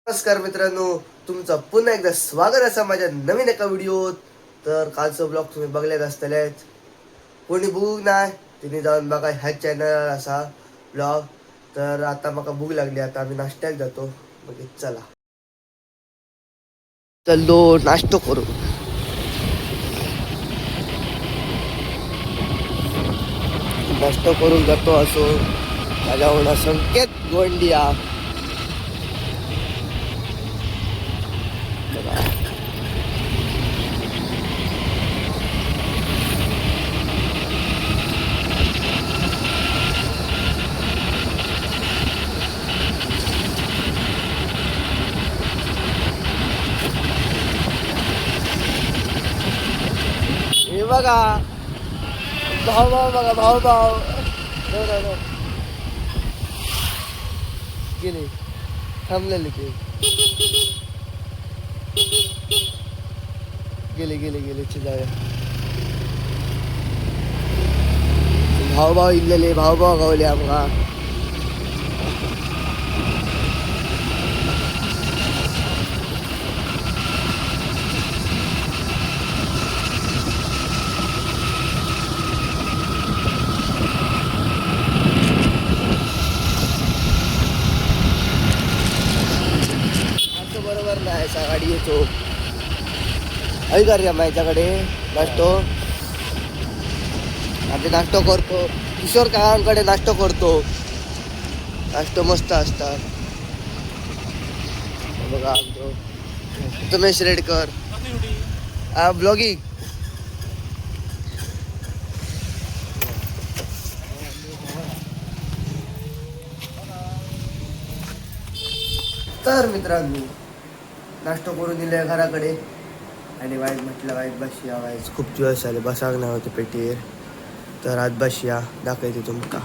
नमस्कार मित्रांनो, तुमचं पुन्हा एकदा स्वागत आहे माझ्या नवीन एका व्हिडिओत. तर कालचं ब्लॉग तुम्ही बघलेत असतलेच. कोणी बघू नाही तिने जाऊन बघा ह्या चॅनल असा ब्लॉग. तर आता मला भूक लागली, आता आम्ही नाश्त्याक जातो. मग चला चलो नाश्तो करू. नाश्तो करून जातो असो माझ्या होणार संकेत गोंडिया. हे बघा भाऊ भाऊ बघा भाऊ भाऊ गेले थांबलेले ते गेले गेले गेले जाऊया. भाऊ भाऊ इल्लेले भाऊ भाऊ गावले आमका. बरोबर नाही असा गाडी येतो आई करूया माझ्याकडे नाश्तो. आम्ही नाश्तो करतो, किशोर काकांकडे नाश्तो करतो. नाश्तो मस्त असतात बघा. आमचो उमेश रेडकर हा ब्लॉगिंग. तर मित्रांनो नाश्तो करून दिले घराकडे आणि वाईट म्हटलं वाईट बसया. वाईट खूप दिवस झाले बसाक नाही होते पेटीवर. तर आज बसया दाखवते तुमका.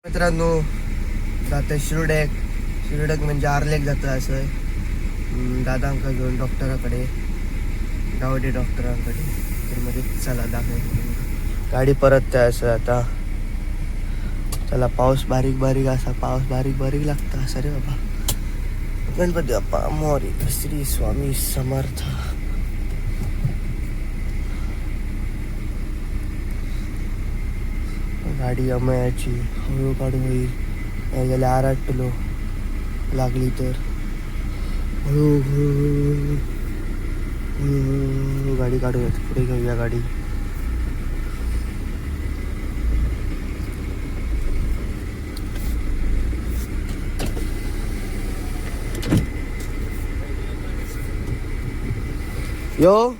मित्रांनो जातं शिरोडक म्हणजे आरलेक जातं असं दादांका घेऊन डॉक्टराकडे, गावडे डॉक्टरांकडे. तर मध्ये चला दाखव गाडी परत त्या असं आता. चला पाऊस बारीक बारीक असा पाऊस बारीक बारीक लागता असं रे बाबा. गणपती बाप्पा मोरी, श्री स्वामी समर्थ. गाडी अमयाची हळू काढू होईल नाही गेल्या आराटलो लागली तर हळू गाडी काढूयात. पुढे घेऊया गाडी. यो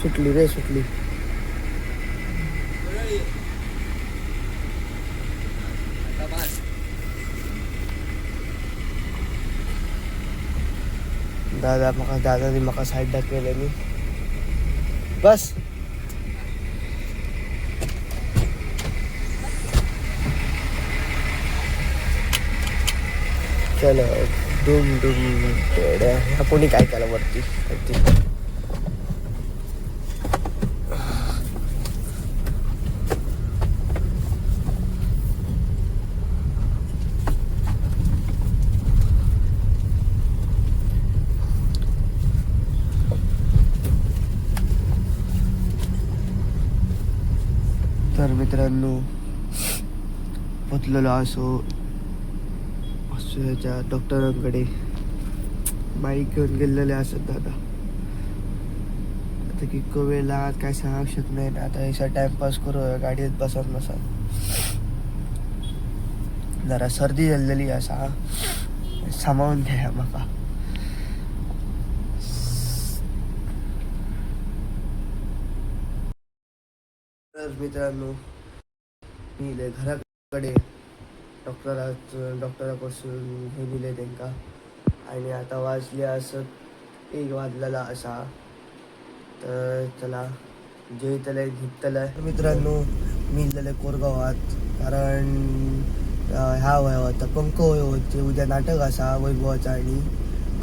सुटली रे सुटली. दादाने म्हाका साईड दाखवल्यानी बस. चलो डुम डुम ह्या कोणी काय केलं वरती. तर मित्रांनो पोचलेलो असो ह्याच्या डॉक्टरांकडे. बाईक घेऊन गेलेले असत दादा. आता की वेळ लागत काय सांगू शकत नाही. आता असा टाइमपास करू गाडीत बसत नसा. जरा सर्दी झालेली असा सामावून घ्या म्हाका. तर मित्रांनो मी घराकडे डॉक्टरापासून हे दिले त्यांका. आणि आता वाजले असत 1 वाजलेला असा. तर चला जेवतले घेतलं. मित्रांनो मी गेले कोरगावात कारण ह्या होता पंख होय होते. उद्या नाटक असा वैभवाचा आणि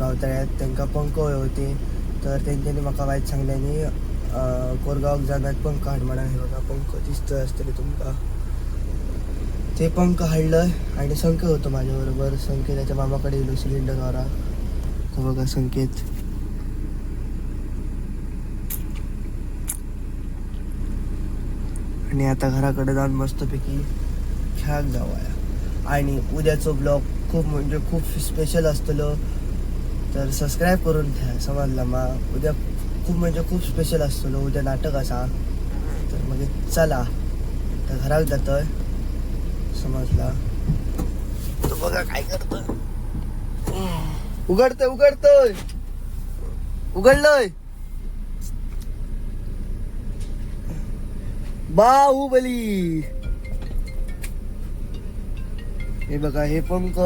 गावतळ्यात त्यांका पंख होय होते. तर त्यांच्यानी म्हाका वाईट सांगल्यानी कोरगावाक जाणार पंख हाड म्हणा. हे बघा पंख दिसतं असतले तुमका. ते पंख हाडलं आणि संकेत होतो माझ्याबरोबर. संकेत त्याच्या मामाकडे गेलो सिलेंडरवाला. तर बघा संकेत. आणि आता घराकडे जाऊन मस्तपैकी खेळाक जाऊया. आणि उद्याचो ब्लॉग खूप म्हणजे खूप स्पेशल असतलो. तर सबस्क्राईब करून ठेवा समजला मा. उद्या खूप म्हणजे खूप स्पेशल असतलो. उद्या नाटक असा. तर मग चला तर घरात जातोय समजला. तो बघा काय करतोय. उघडतोय उघडलोय. बाहुबली. हे बघा हे पंख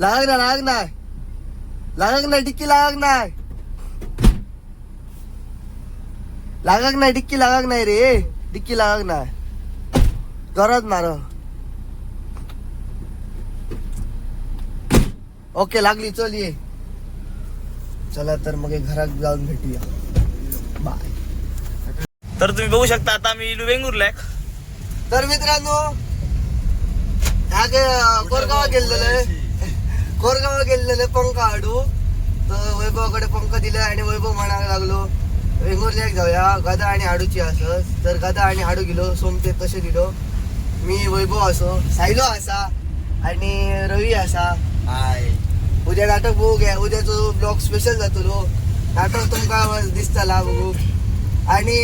लागक नाही डिक्की लागक नाही डिक्की लागक नाही रे. डिक्की लागक नाही. जोरात मार. ओके लागली. चल ये. चला तर मग घरात जाऊन भेटूया. बाय. तर तुम्ही बघू शकता आता मी वेंगुर्ला. तर मित्रांनो कोरगाव गेलेले पंख हाडू. तर वैभवाकडे पंख दिले आणि वैभव म्हणायला लागलो वेंगुर्ल्याक जाऊया गदा आणि हाडूची असत. तर गदा आणि हाडू गेलो. सोमते तसे दिलो. मी वैभव असो सायलो असा आणि रवी असा. उद्या नाटक बघू घ्या. उद्याचो ब्लॉग स्पेशल जातो. नाटक तुमका दिसताला बघू. आणि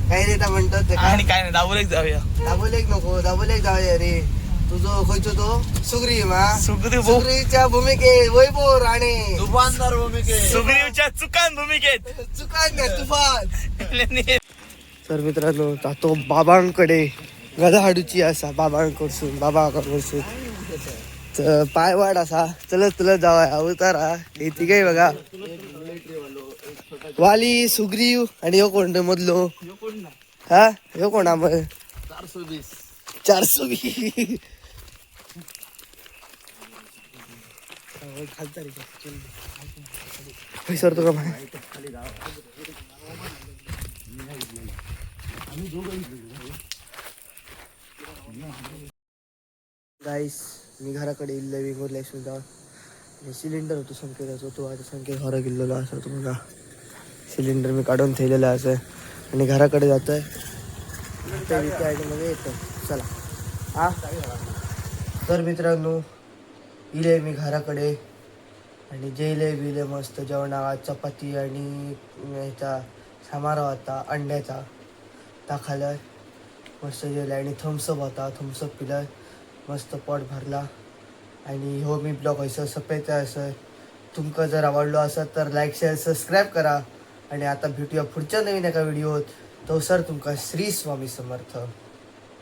काय देता म्हणतात आणि काय नाही दाबोलेक जाऊया. दाबोलेक नको दाबोलेक जाऊया रे. तुझो खयचो तो सुग्रीवच्या भूमिकेत वैभव राणे. तुफानदार भूमिकेत. सुग्रीवच्या चुकान भूमिकेत. चुकान नाही तुफान. तर मित्रांनो जातो बाबांकडे. गदा हाडूची असा बाबांकडसून. तर पायवाड असा. चलत जाऊया उतारा. हे तिघे बघा वाली सुग्रीव आणि यो कोण मधलो. हा यो कोण मग 420 सरतो का गाईस मी घराकडे इल्ल वेंगुर्ल्या जाऊन सिलेंडर होतो संकेताचा. तो आता संकेत घरा गेलेलो असं तुम्हाला. सिलेंडर मी काढून ठेवलेलं असं आणि घराकडे जातोय. आणि मग येतो. चला हा. तर मित्रांनो इले मी घराकडे आणि जेले बिले मस्त जेवणात चपाती आणि ह्याचा समारोह होता अंड्याचा. टाकायला मस्त जेवलं आणि थम्सअप होता. थम्सअप पिलं मस्त पोट भरला. आणि हो मी ब्लॉग व्हायचं सपेचा असं. तुमका जर आवडलो असत तर लाईक शेअर सबस्क्राईब करा. आणि आता भेटूया पुढच्या नवीन एका व्हिडिओत. तो सर तुमका श्री स्वामी समर्थ.